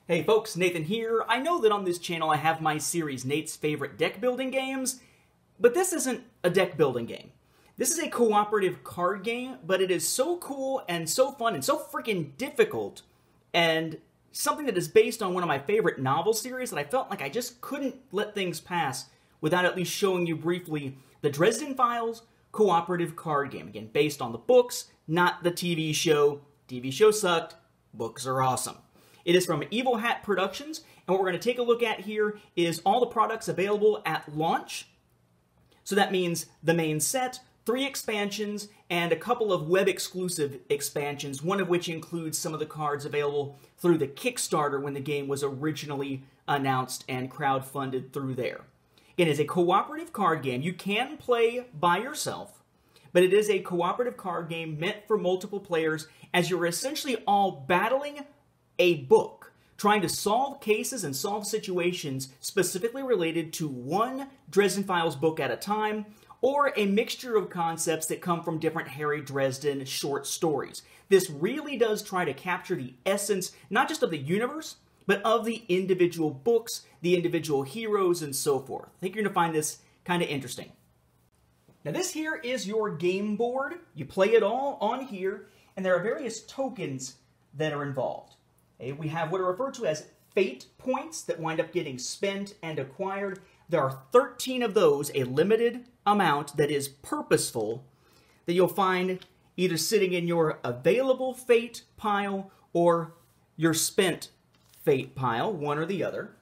Hey folks, Nathan here. I know that on this channel I have my series Nate's Favorite Deck Building Games, but this isn't a deck building game. This is a cooperative card game, but it is so cool and so fun and so freaking difficult, and something that is based on one of my favorite novel series that I felt like I just couldn't let things pass without at least showing you briefly the Dresden Files cooperative card game. Again, based on the books, not the TV show. TV show sucked, books are awesome. It is from Evil Hat Productions, and what we're going to take a look at here is all the products available at launch. So that means the main set, 3 expansions, and a couple of web-exclusive expansions, one of which includes some of the cards available through the Kickstarter when the game was originally announced and crowdfunded through there. It is a cooperative card game. You can play by yourself, but it is a cooperative card game meant for multiple players, as you're essentially all battling a book, trying to solve cases and solve situations specifically related to one Dresden Files book at a time, or a mixture of concepts that come from different Harry Dresden short stories. This really does try to capture the essence, not just of the universe, but of the individual books, the individual heroes, and so forth. I think you're going to find this kind of interesting. Now this here is your game board. You play it all on here, and there are various tokens that are involved. We have what are referred to as fate points that wind up getting spent and acquired. There are 13 of those, a limited amount that is purposeful, that you'll find either sitting in your available fate pile or your spent fate pile, one or the other.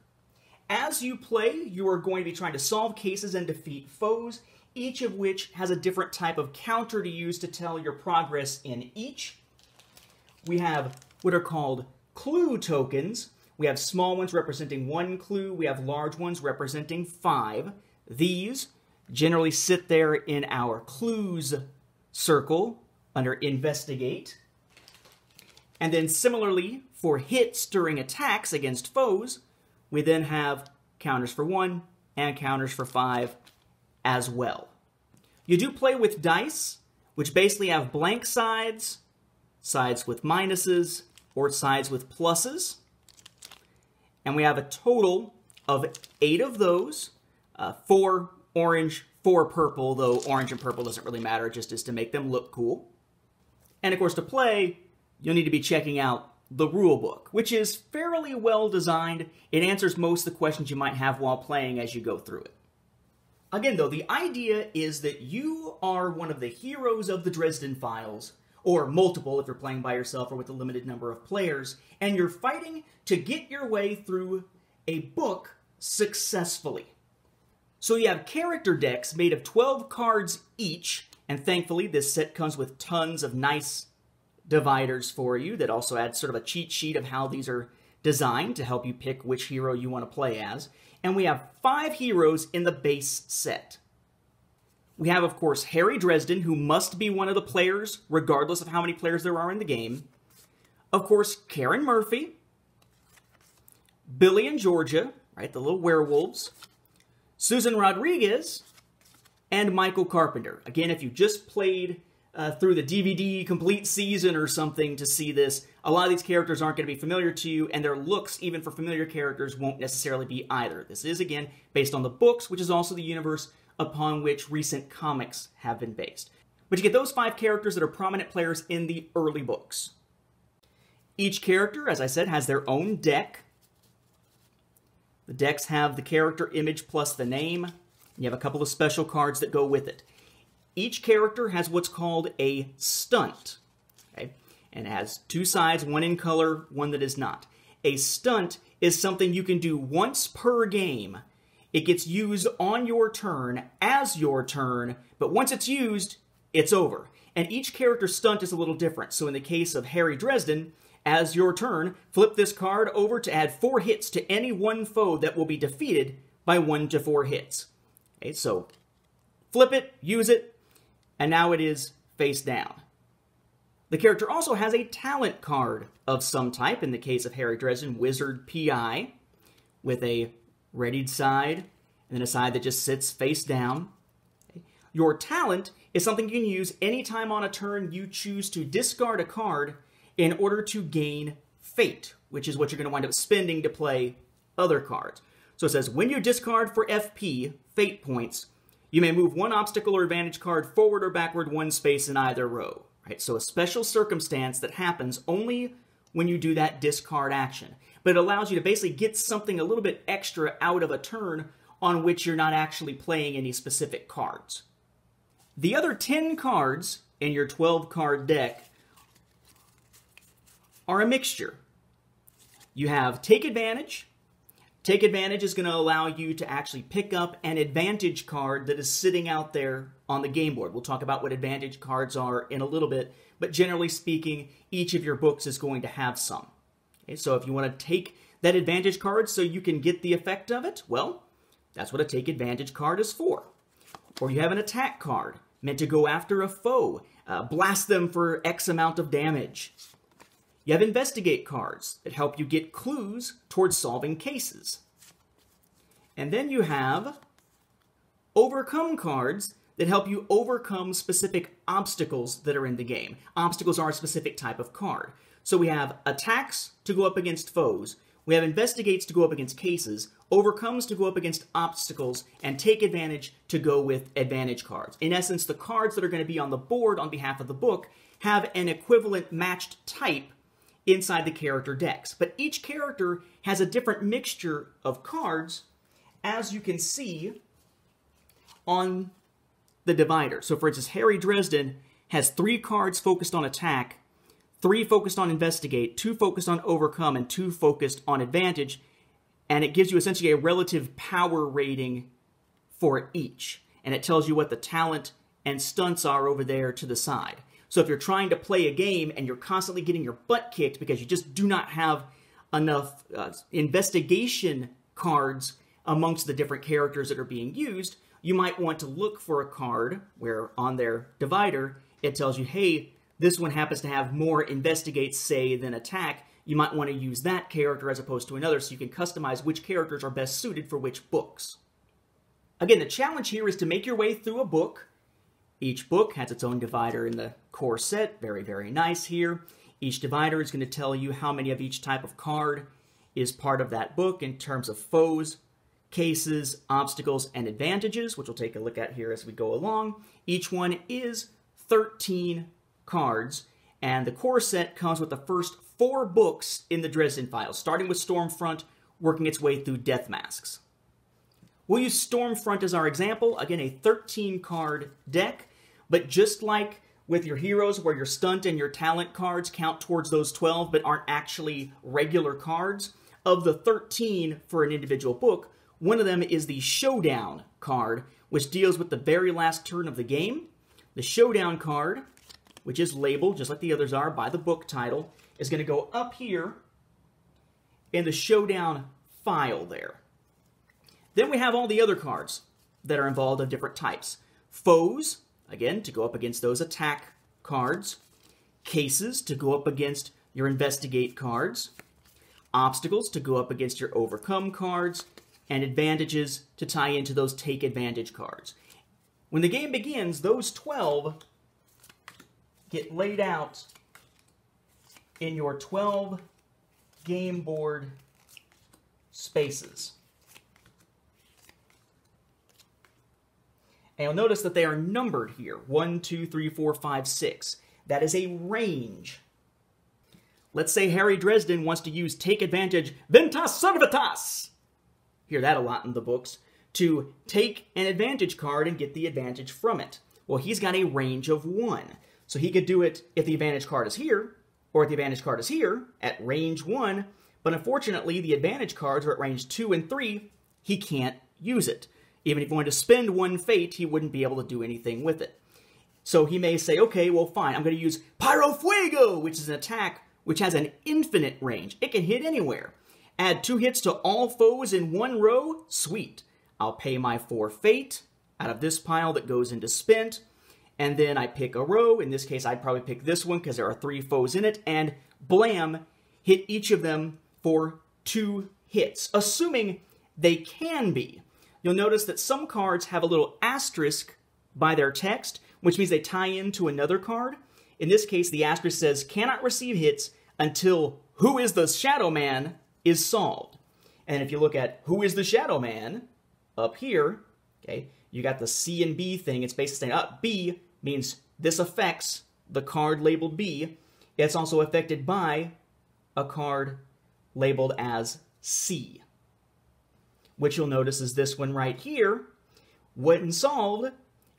As you play, you are going to be trying to solve cases and defeat foes, each of which has a different type of counter to use to tell your progress in each. We have what are called clue tokens. We have small ones representing 1 clue. We have large ones representing 5. These generally sit there in our clues circle under investigate. And then similarly, for hits during attacks against foes, we then have counters for 1 and counters for 5 as well. You do play with dice, which basically have blank sides, sides with minuses, or sides with pluses. And we have a total of 8 of those, 4 orange, 4 purple, though orange and purple doesn't really matter, it just is to make them look cool. And of course, to play, you'll need to be checking out the rule book, which is fairly well designed. It answers most of the questions you might have while playing as you go through it. Again, though, the idea is that you are one of the heroes of the Dresden Files, or multiple if you're playing by yourself or with a limited number of players, and you're fighting to get your way through a book successfully. So you have character decks made of 12 cards each, and thankfully this set comes with tons of nice dividers for you that also add sort of a cheat sheet of how these are designed to help you pick which hero you want to play as. And we have 5 heroes in the base set. We have, of course, Harry Dresden, who must be one of the players, regardless of how many players there are in the game. Of course, Karen Murphy, Billy and Georgia, right, the little werewolves, Susan Rodriguez, and Michael Carpenter. Again, if you just played through the DVD complete season or something to see this, a lot of these characters aren't going to be familiar to you, and their looks, even for familiar characters, won't necessarily be either. This is, again, based on the books, which is also the universe upon which recent comics have been based. But you get those 5 characters that are prominent players in the early books. Each character, as I said, has their own deck. The decks have the character image plus the name. You have a couple of special cards that go with it. Each character has what's called a stunt, okay? And it has 2 sides, one in color, one that is not. A stunt is something you can do once per game. It gets used on your turn, as your turn, but once it's used, it's over. And each character's stunt is a little different. So in the case of Harry Dresden, as your turn, flip this card over to add 4 hits to any one foe that will be defeated by 1 to 4 hits. Okay, so flip it, use it, and now it is face down. The character also has a talent card of some type, in the case of Harry Dresden, Wizard PI, with a readied side, and then a side that just sits face down. Your talent is something you can use anytime on a turn you choose to discard a card in order to gain fate, which is what you're going to wind up spending to play other cards. So it says, when you discard for FP, fate points, you may move one obstacle or advantage card forward or backward one space in either row. Right? So a special circumstance that happens only when you do that discard action. But it allows you to basically get something a little bit extra out of a turn on which you're not actually playing any specific cards. The other 10 cards in your 12-card deck are a mixture. You have Take Advantage. Take Advantage is going to allow you to actually pick up an advantage card that is sitting out there on the game board. We'll talk about what advantage cards are in a little bit, but generally speaking, each of your books is going to have some. Okay, so if you want to take that advantage card so you can get the effect of it, well, that's what a Take Advantage card is for. Or you have an attack card meant to go after a foe, blast them for X amount of damage. You have Investigate cards that help you get clues towards solving cases. And then you have Overcome cards that help you overcome specific obstacles that are in the game. Obstacles are a specific type of card. So we have attacks to go up against foes, we have Investigates to go up against cases, Overcomes to go up against obstacles, and Take Advantage to go with advantage cards. In essence, the cards that are going to be on the board on behalf of the book have an equivalent matched type inside the character decks. But each character has a different mixture of cards, as you can see on the divider. So for instance, Harry Dresden has 3 cards focused on attack, 3 focused on investigate, 2 focused on overcome, and 2 focused on advantage, and it gives you essentially a relative power rating for each. And it tells you what the talent and stunts are over there to the side. So if you're trying to play a game and you're constantly getting your butt kicked because you just do not have enough investigation cards amongst the different characters that are being used, you might want to look for a card where on their divider it tells you, hey, this one happens to have more investigate, say, than attack. You might want to use that character as opposed to another so you can customize which characters are best suited for which books. Again, the challenge here is to make your way through a book. Each book has its own divider in the core set. Very, very nice here. Each divider is going to tell you how many of each type of card is part of that book in terms of foes, cases, obstacles, and advantages, which we'll take a look at here as we go along. Each one is 13 cards, and the core set comes with the first 4 books in the Dresden Files, starting with Stormfront, working its way through Death Masks. We'll use Stormfront as our example. Again, a 13-card deck, but just like with your heroes, where your stunt and your talent cards count towards those 12 but aren't actually regular cards, of the 13 for an individual book, one of them is the Showdown card, which deals with the very last turn of the game. The Showdown card, which is labeled, just like the others are, by the book title, is going to go up here in the Showdown file there. Then we have all the other cards that are involved of different types. Foes, again, to go up against those attack cards. Cases, to go up against your investigate cards. Obstacles, to go up against your overcome cards. And advantages to tie into those take advantage cards. When the game begins, those 12 get laid out in your 12 game board spaces. And you'll notice that they are numbered here. 1, 2, 3, 4, 5, 6. That is a range. Let's say Harry Dresden wants to use Take Advantage Ventas Servatas. Hear that a lot in the books. To take an advantage card and get the advantage from it. Well, he's got a range of 1. So he could do it if the advantage card is here, or if the advantage card is here, at range 1. But unfortunately, the advantage cards are at range 2 and 3. He can't use it. Even if he wanted to spend 1 fate, he wouldn't be able to do anything with it. So he may say, okay, well, fine, I'm going to use Pyro Fuego, which is an attack which has an infinite range. It can hit anywhere. Add 2 hits to all foes in 1 row. Sweet. I'll pay my 4 fate out of this pile that goes into spent. And then I pick a row. In this case, I'd probably pick this one because there are 3 foes in it. And blam, hit each of them for 2 hits, assuming they can be. You'll notice that some cards have a little asterisk by their text, which means they tie into another card. In this case, the asterisk says, cannot receive hits until ... Who is the Shadow Man is solved. And if you look at who is the Shadow Man up here, okay, you got the C and B thing. It's basically saying, B means this affects the card labeled B. It's also affected by a card labeled as C, which you'll notice is this one right here. When solved,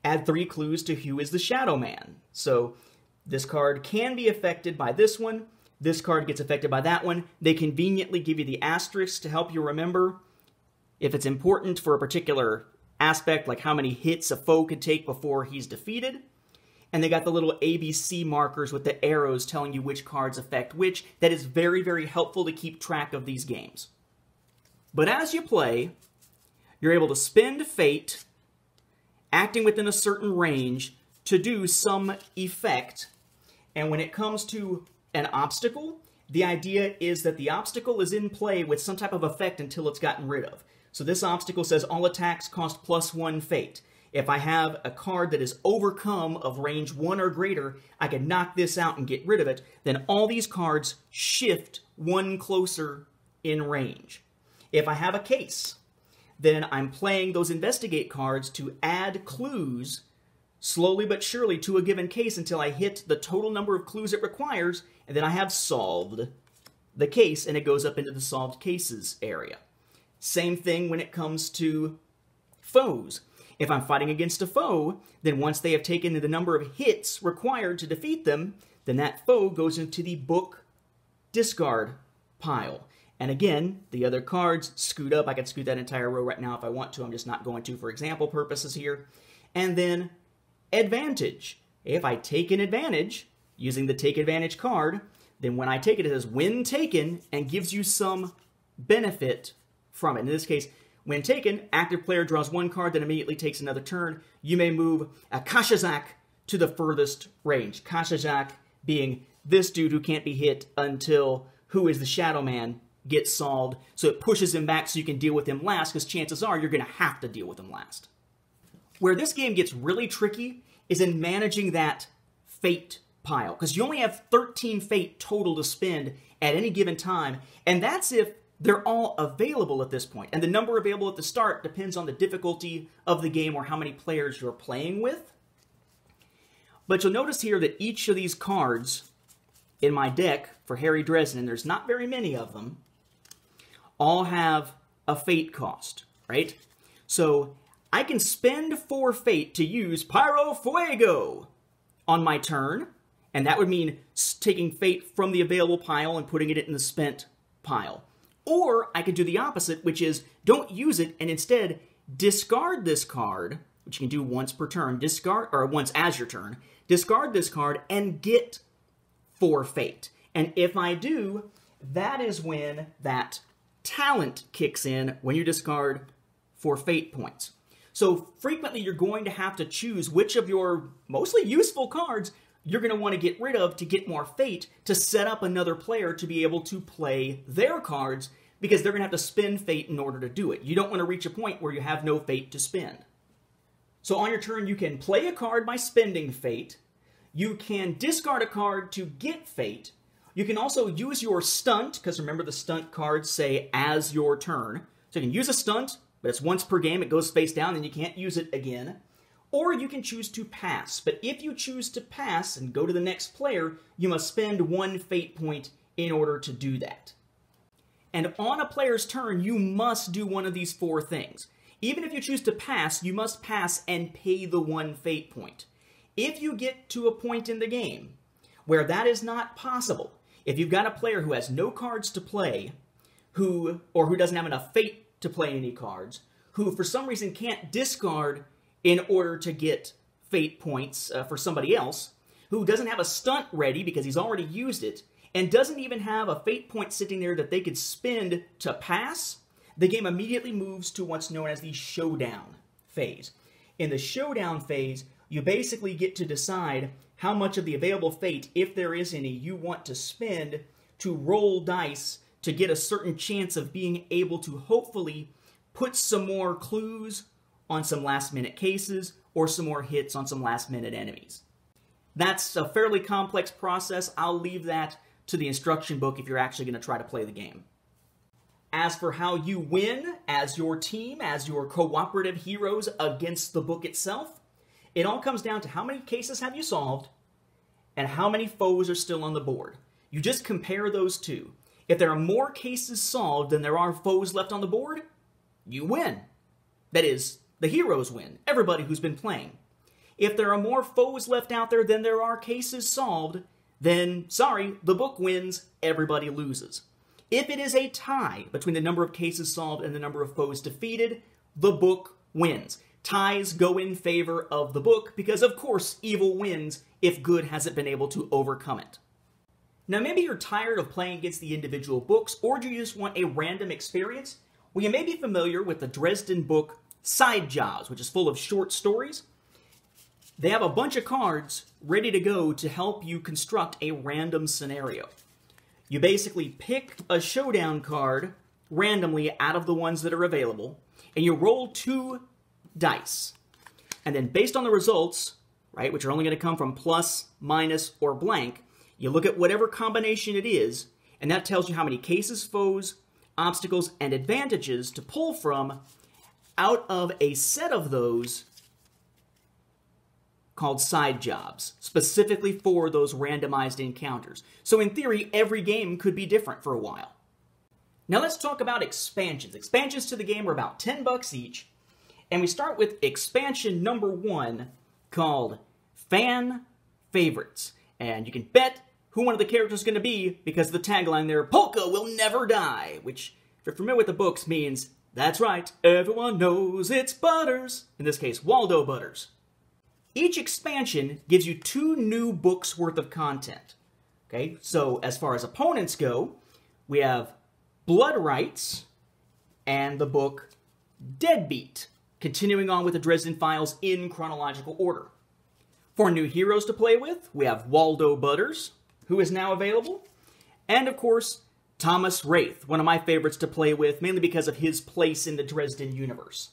add 3 clues to who is the Shadow Man. So this card can be affected by this one. This card gets affected by that one. They conveniently give you the asterisk to help you remember if it's important for a particular aspect, like how many hits a foe could take before he's defeated. And they got the little ABC markers with the arrows telling you which cards affect which. That is very, very helpful to keep track of these games. But as you play, you're able to spend fate, acting within a certain range, to do some effect. And when it comes to an obstacle, the idea is that the obstacle is in play with some type of effect until it's gotten rid of. So this obstacle says all attacks cost +1 fate. If I have a card that is overcome of range 1 or greater, I can knock this out and get rid of it. Then all these cards shift 1 closer in range. If I have a case, then I'm playing those investigate cards to add clues slowly but surely to a given case until I hit the total number of clues it requires, and then I have solved the case, and it goes up into the solved cases area. Same thing when it comes to foes. If I'm fighting against a foe, then once they have taken the number of hits required to defeat them, then that foe goes into the book discard pile. And again, the other cards scoot up. I can scoot that entire row right now if I want to. I'm just not going to for example purposes here. And then advantage. If I take an advantage using the take advantage card, then when I take it, it says when taken and gives you some benefit from it. In this case, when taken, active player draws 1 card, then immediately takes another turn. You may move a Kashazak to the furthest range. Kashazak being this dude who can't be hit until who is the Shadow Man gets solved. So it pushes him back so you can deal with him last, because chances are you're going to have to deal with him last. Where this game gets really tricky is in managing that fate pile, because you only have 13 fate total to spend at any given time, and that's if they're all available at this point. And the number available at the start depends on the difficulty of the game or how many players you're playing with. But you'll notice here that each of these cards in my deck for Harry Dresden, and there's not very many of them, all have a fate cost, right? So I can spend 4 fate to use Pyro Fuego on my turn, and that would mean taking fate from the available pile and putting it in the spent pile. Or I could do the opposite, which is don't use it and instead discard this card, which you can do once per turn, once as your turn, discard this card and get 4 fate. And if I do, that is when that talent kicks in when you discard 4 fate points. So frequently you're going to have to choose which of your mostly useful cards you're going to want to get rid of to get more fate to set up another player to be able to play their cards, because they're going to have to spend fate in order to do it. You don't want to reach a point where you have no fate to spend. So on your turn, you can play a card by spending fate. You can discard a card to get fate. You can also use your stunt, because remember the stunt cards say as your turn. So you can use a stunt, but it's once per game. It goes face down, and you can't use it again. Or you can choose to pass. But if you choose to pass and go to the next player, you must spend 1 fate point in order to do that. And on a player's turn, you must do one of these 4 things. Even if you choose to pass, you must pass and pay the 1 fate point. If you get to a point in the game where that is not possible, if you've got a player who has no cards to play, who doesn't have enough fate to play any cards, who for some reason can't discard in order to get fate points for somebody else, who doesn't have a stunt ready because he's already used it, and doesn't even have a fate point sitting there that they could spend to pass, the game immediately moves to what's known as the showdown phase. In the showdown phase, you basically get to decide how much of the available fate, if there is any, you want to spend to roll dice to get a certain chance of being able to hopefully put some more clues on some last-minute cases, or some more hits on some last-minute enemies. That's a fairly complex process. I'll leave that to the instruction book if you're actually going to try to play the game. As for how you win as your team, as your cooperative heroes against the book itself, it all comes down to how many cases have you solved and how many foes are still on the board. You just compare those two. If there are more cases solved than there are foes left on the board, you win. That is, the heroes win, everybody who's been playing. If there are more foes left out there than there are cases solved, then, sorry, the book wins, everybody loses. If it is a tie between the number of cases solved and the number of foes defeated, the book wins. Ties go in favor of the book because, of course, evil wins if good hasn't been able to overcome it. Now, maybe you're tired of playing against the individual books, or do you just want a random experience? Well, you may be familiar with the Dresden book Side Jobs, which is full of short stories. They have a bunch of cards ready to go to help you construct a random scenario. You basically pick a showdown card randomly out of the ones that are available, and you roll 2 dice. And then based on the results, right, which are only going to come from plus, minus, or blank, you look at whatever combination it is, and that tells you how many cases, foes, obstacles, and advantages to pull from out of a set of those called side jobs, specifically for those randomized encounters. So in theory, every game could be different for a while. Now let's talk about expansions. Expansions to the game are about $10 each, and we start with expansion number 1 called Fan Favorites. And you can bet who one of the characters is going to be because the tagline there, Polka will never die, which, if you're familiar with the books, means, that's right, everyone knows it's Butters. In this case, Waldo Butters. Each expansion gives you 2 new books worth of content. Okay, so as far as opponents go, we have Blood Rights and the book Deadbeat, continuing on with the Dresden Files in chronological order. For new heroes to play with, we have Waldo Butters, who is now available, and of course, Thomas Wraith, one of my favorites to play with, mainly because of his place in the Dresden universe.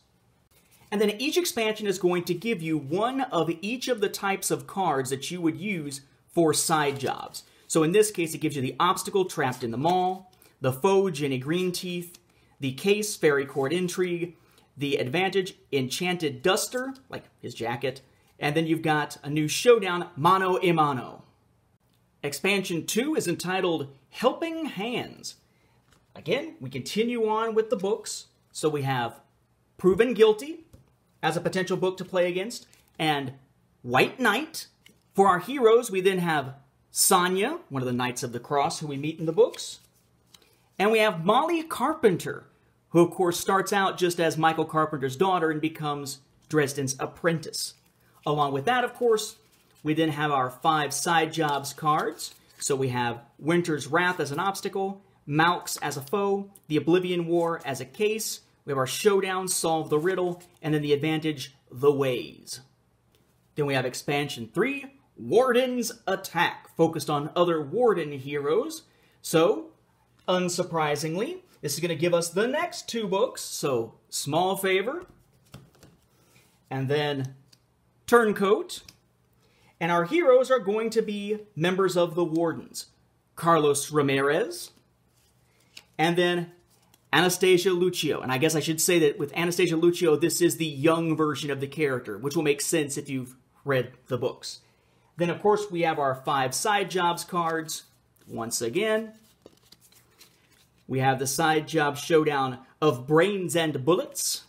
And then each expansion is going to give you one of each of the types of cards that you would use for side jobs. So in this case, it gives you the obstacle Trapped in the Mall, the foe Jenny Greenteeth, the case Fairy Court Intrigue, the advantage Enchanted Duster, like his jacket, and then you've got a new showdown, Mano a Mano. Expansion 2 is entitled Helping Hands. Again, we continue on with the books. So we have Proven Guilty as a potential book to play against, and White Knight. For our heroes, we then have Sonia, one of the Knights of the Cross who we meet in the books. And we have Molly Carpenter, who of course starts out just as Michael Carpenter's daughter and becomes Dresden's apprentice. Along with that, of course, we then have our 5 side jobs cards. So we have Winter's Wrath as an obstacle, Malx as a foe, the Oblivion War as a case, we have our showdown, Solve the Riddle, and then the advantage, The Ways. Then we have expansion 3, Warden's Attack, focused on other Warden heroes. So, unsurprisingly, this is going to give us the next 2 books. So, Small Favor, and then Turncoat. And our heroes are going to be members of the Wardens. Carlos Ramirez, and then Anastasia Lucio. And I guess I should say that with Anastasia Lucio, this is the young version of the character, which will make sense if you've read the books. Then, of course, we have our 5 side jobs cards. Once again, we have the side job showdown of Brains and Bullets,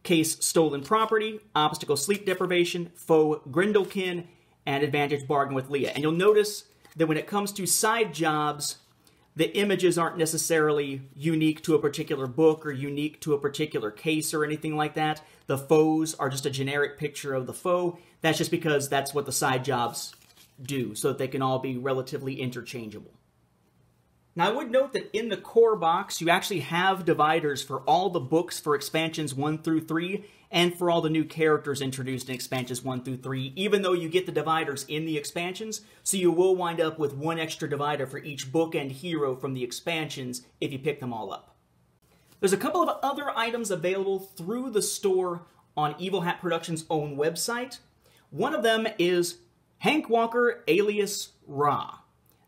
case Stolen Property, obstacle Sleep Deprivation, foe Grindelkin, and advantage Bargain with Leah. And you'll notice that when it comes to side jobs, the images aren't necessarily unique to a particular book or unique to a particular case or anything like that. The foes are just a generic picture of the foe. That's just because that's what the side jobs do, so that they can all be relatively interchangeable. Now, I would note that in the core box, you actually have dividers for all the books for expansions 1 through 3, and for all the new characters introduced in expansions 1 through 3, even though you get the dividers in the expansions, so you will wind up with 1 extra divider for each book and hero from the expansions if you pick them all up. There's a couple of other items available through the store on Evil Hat Productions' own website. One of them is Hank Walker alias Ra.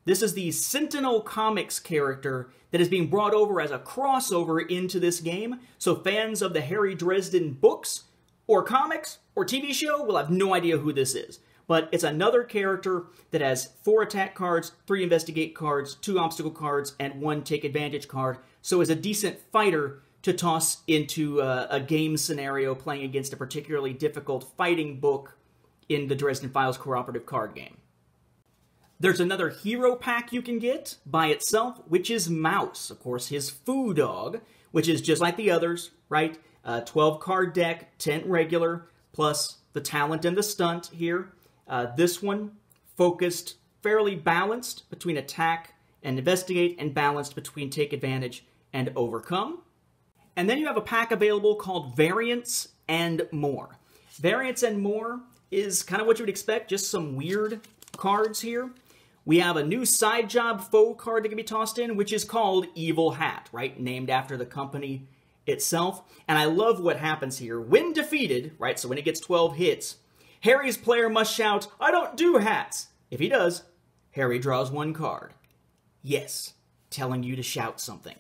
This is the Sentinel Comics character that is being brought over as a crossover into this game, so fans of the Harry Dresden books, or comics, or TV show will have no idea who this is. But it's another character that has 4 attack cards, 3 investigate cards, 2 obstacle cards, and 1 take advantage card, so is a decent fighter to toss into a game scenario playing against a particularly difficult fighting book in the Dresden Files cooperative card game. There's another hero pack you can get by itself, which is Mouse. Of course, his foo dog, which is just like the others, right? 12 card deck, 10 regular, plus the talent and the stunt here. This one focused fairly balanced between attack and investigate, and balanced between take advantage and overcome. And then you have a pack available called Variants and More. Variants and More is kind of what you would expect, just some weird cards here. We have a new side job foe card that can be tossed in, which is called Evil Hat, right? Named after the company itself. And I love what happens here. When defeated, right, so when it gets 12 hits, Harry's player must shout, "I don't do hats." If he does, Harry draws 1 card. Yes, telling you to shout something.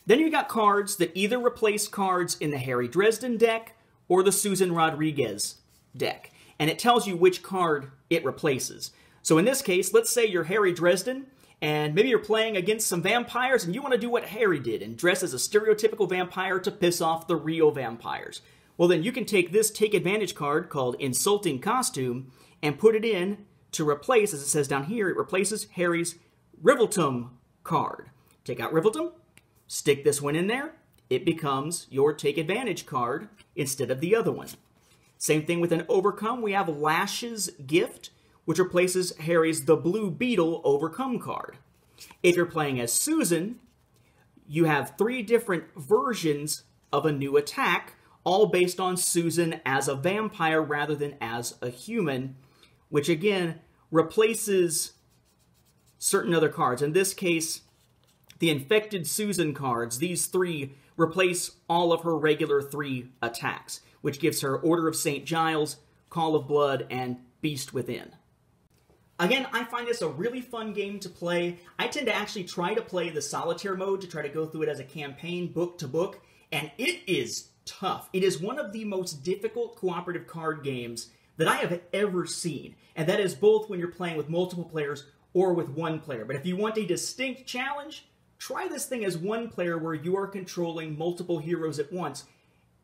Then you got cards that either replace cards in the Harry Dresden deck or the Susan Rodriguez deck. And it tells you which card it replaces. So in this case, let's say you're Harry Dresden, and maybe you're playing against some vampires, and you want to do what Harry did and dress as a stereotypical vampire to piss off the real vampires. Well, then you can take this take advantage card called Insulting Costume and put it in to replace, as it says down here, it replaces Harry's Riveltum card. Take out Riveltum, stick this one in there, it becomes your take advantage card instead of the other one. Same thing with an Overcome, we have Lash's Gift, which replaces Harry's The Blue Beetle Overcome card. If you're playing as Susan, you have 3 different versions of a new attack, all based on Susan as a vampire rather than as a human, which again replaces certain other cards. In this case, the Infected Susan cards, these 3 replace all of her regular 3 attacks, which gives her Order of St. Giles, Call of Blood, and Beast Within. Again, I find this a really fun game to play. I tend to actually try to play the solitaire mode to try to go through it as a campaign, book to book, and it is tough. It is one of the most difficult cooperative card games that I have ever seen, and that is both when you're playing with multiple players or with 1 player. But if you want a distinct challenge, try this thing as 1 player where you are controlling multiple heroes at once.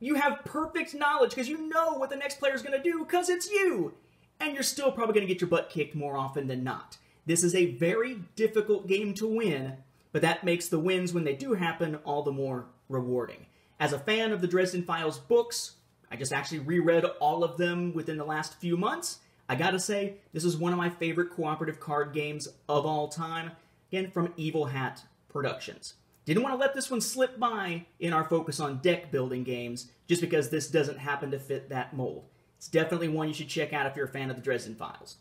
You have perfect knowledge because you know what the next player is going to do because it's you. And you're still probably going to get your butt kicked more often than not. This is a very difficult game to win, but that makes the wins when they do happen all the more rewarding. As a fan of the Dresden Files books, I just actually reread all of them within the last few months. I gotta say, this is one of my favorite cooperative card games of all time, again from Evil Hat Productions. Didn't want to let this one slip by in our focus on deck building games, just because this doesn't happen to fit that mold. It's definitely one you should check out if you're a fan of the Dresden Files.